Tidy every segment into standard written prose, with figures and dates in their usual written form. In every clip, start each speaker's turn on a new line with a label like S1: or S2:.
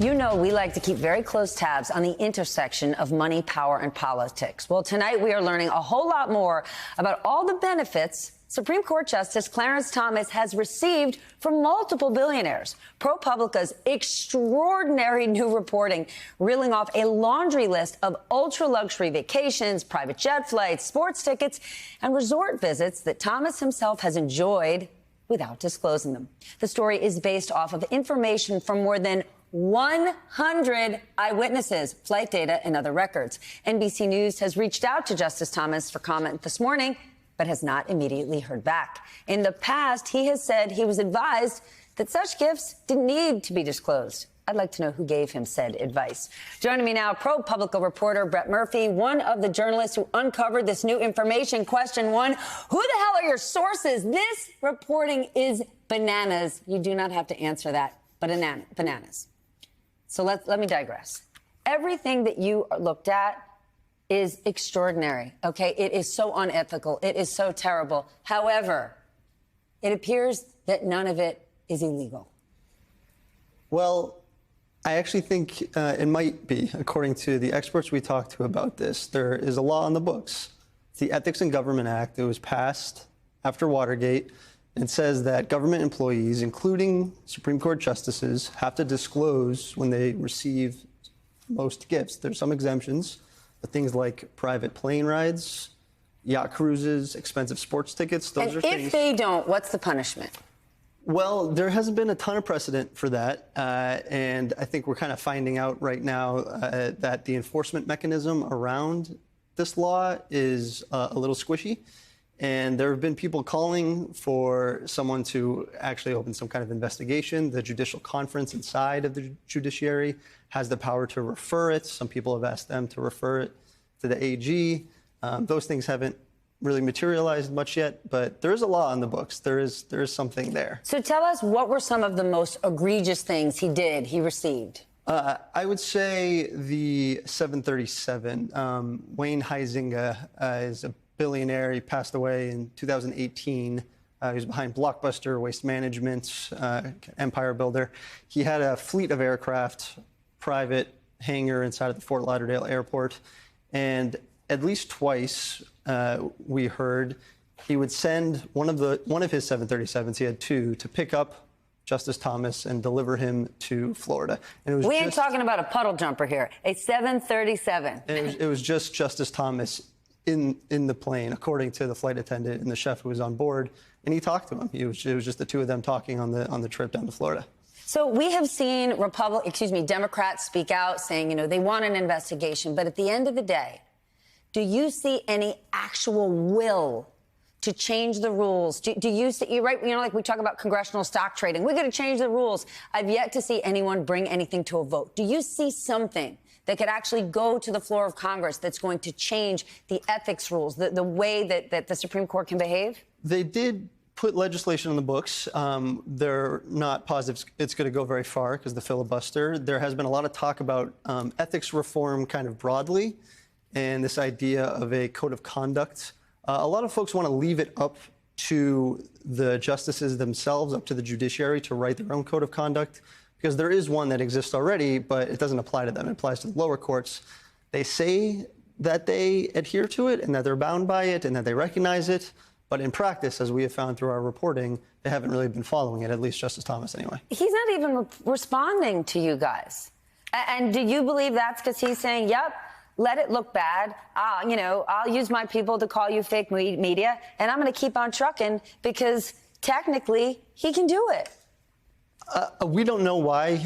S1: You know we like to keep very close tabs on the intersection of money, power, and politics. Well, tonight we are learning a whole lot more about all the benefits Supreme Court Justice Clarence Thomas has received from multiple billionaires. ProPublica's extraordinary new reporting reeling off a laundry list of ultra-luxury vacations, private jet flights, sports tickets, and resort visits that Thomas himself has enjoyed without disclosing them. The story is based off of information from more than 100 eyewitnesses, flight data, and other records. NBC News has reached out to Justice Thomas for comment this morning, but has not immediately heard back. In the past, he has said he was advised that such gifts didn't need to be disclosed. I'd like to know who gave him said advice. Joining me now, ProPublica reporter Brett Murphy, one of the journalists who uncovered this new information. Question one, who the hell are your sources? This reporting is bananas. You do not have to answer that, but bananas. So let me digress. Everything that you looked at is extraordinary, okay? It is so unethical. It is so terrible. However, it appears that none of it is illegal.
S2: Well, I actually think it might be, according to the experts we talked to about this. There is a law on the books. It's the Ethics in Government Act. It was passed after Watergate. It says that government employees, including Supreme Court justices, have to disclose when they receive most gifts. There's some exemptions, but things like private plane rides, yacht cruises, expensive sports tickets, those are things.
S1: And if they don't, what's the punishment?
S2: Well, there hasn't been a ton of precedent for that, and I think we're kind of finding out right now that the enforcement mechanism around this law is a little squishy. And there have been people calling for someone to actually open some kind of investigation. The judicial conference inside of the judiciary has the power to refer it. Some people have asked them to refer it to the AG. Those things haven't really materialized much yet, but there is a law on the books. There is something there.
S1: So tell us, what were some of the most egregious things he received?
S2: I would say the 737. Wayne Huizenga is a billionaire. He passed away in 2018. He was behind Blockbuster, Waste Management, empire builder. He had a fleet of aircraft, private hangar inside of the Fort Lauderdale airport. And at least twice, we heard he would send one of his 737s, he had two, to pick up Justice Thomas and deliver him to Florida. And
S1: we ain't talking about a puddle jumper here, a 737.
S2: And it was just Justice Thomas in the plane, according to the flight attendant and the chef who was on board, and he talked to him. It was just the two of them talking on the trip down to Florida.
S1: So we have seen Democrats speak out saying, you know, they want an investigation, but at the end of the day, do you see any actual will to change the rules? Do you see, you're right, you know, like we talk about congressional stock trading, we're going to change the rules. I've yet to see anyone bring anything to a vote. Do you see something that could actually go to the floor of Congress that's going to change the ethics rules, the way that the Supreme Court can behave?
S2: They did put legislation on the books. They're not positive it's going to go very far because of the filibuster. There has been a lot of talk about ethics reform kind of broadly and this idea of a code of conduct. A lot of folks want to leave it up to the justices themselves, up to the judiciary to write their own code of conduct, because there is one that exists already, but it doesn't apply to them. It applies to the lower courts. They say that they adhere to it and that they're bound by it and that they recognize it. But in practice, as we have found through our reporting, they haven't really been following it, at least Justice Thomas anyway.
S1: He's not even responding to you guys. And do you believe that's because he's saying, yep, let it look bad. I'll use my people to call you fake media, and I'm going to keep on trucking because technically he can do it.
S2: We don't know why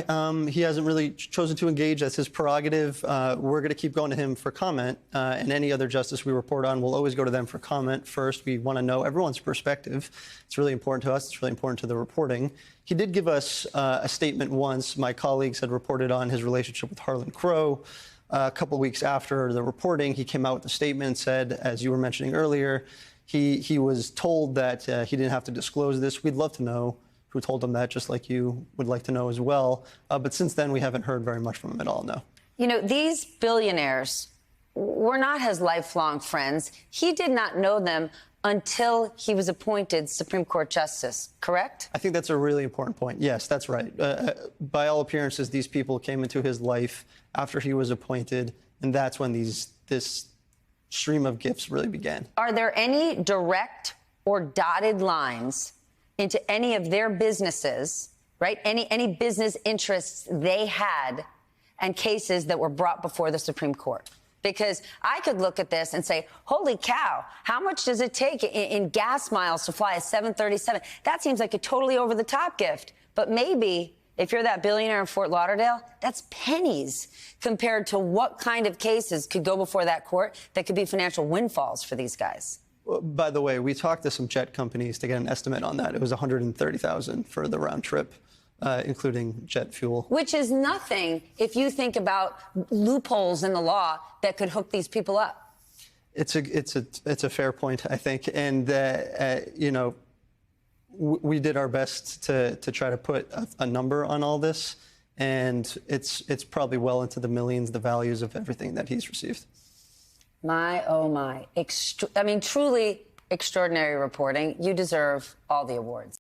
S2: he hasn't really chosen to engage. That's his prerogative. We're going to keep going to him for comment. And any other justice we report on, we'll always go to them for comment first. We want to know everyone's perspective. It's really important to us. It's really important to the reporting. He did give us a statement once. My colleagues had reported on his relationship with Harlan Crow. A couple of weeks after the reporting, he came out with a statement and said, as you were mentioning earlier, he was told that he didn't have to disclose this. We'd love to know who told him that, just like you would like to know as well. But since then, we haven't heard very much from him at all, no.
S1: You know, these billionaires were not his lifelong friends. He did not know them until he was appointed Supreme Court Justice, correct?
S2: I think that's a really important point. Yes, that's right. By all appearances, these people came into his life after he was appointed, and that's when this stream of gifts really began.
S1: Are there any direct or dotted lines into any of their businesses, right? Any business interests they had and cases that were brought before the Supreme Court? Because I could look at this and say, holy cow, how much does it take in gas miles to fly a 737? That seems like a totally over-the-top gift. But maybe if you're that billionaire in Fort Lauderdale, that's pennies compared to what kind of cases could go before that court that could be financial windfalls for these guys.
S2: By the way, we talked to some jet companies to get an estimate on that. It was $130,000 for the round trip, including jet fuel.
S1: Which is nothing if you think about loopholes in the law that could hook these people up.
S2: It's a fair point, I think. And, you know, we did our best to try to put a number on all this. And it's probably well into the millions, the values of everything that he's received.
S1: My, oh my. I mean, truly extraordinary reporting. You deserve all the awards.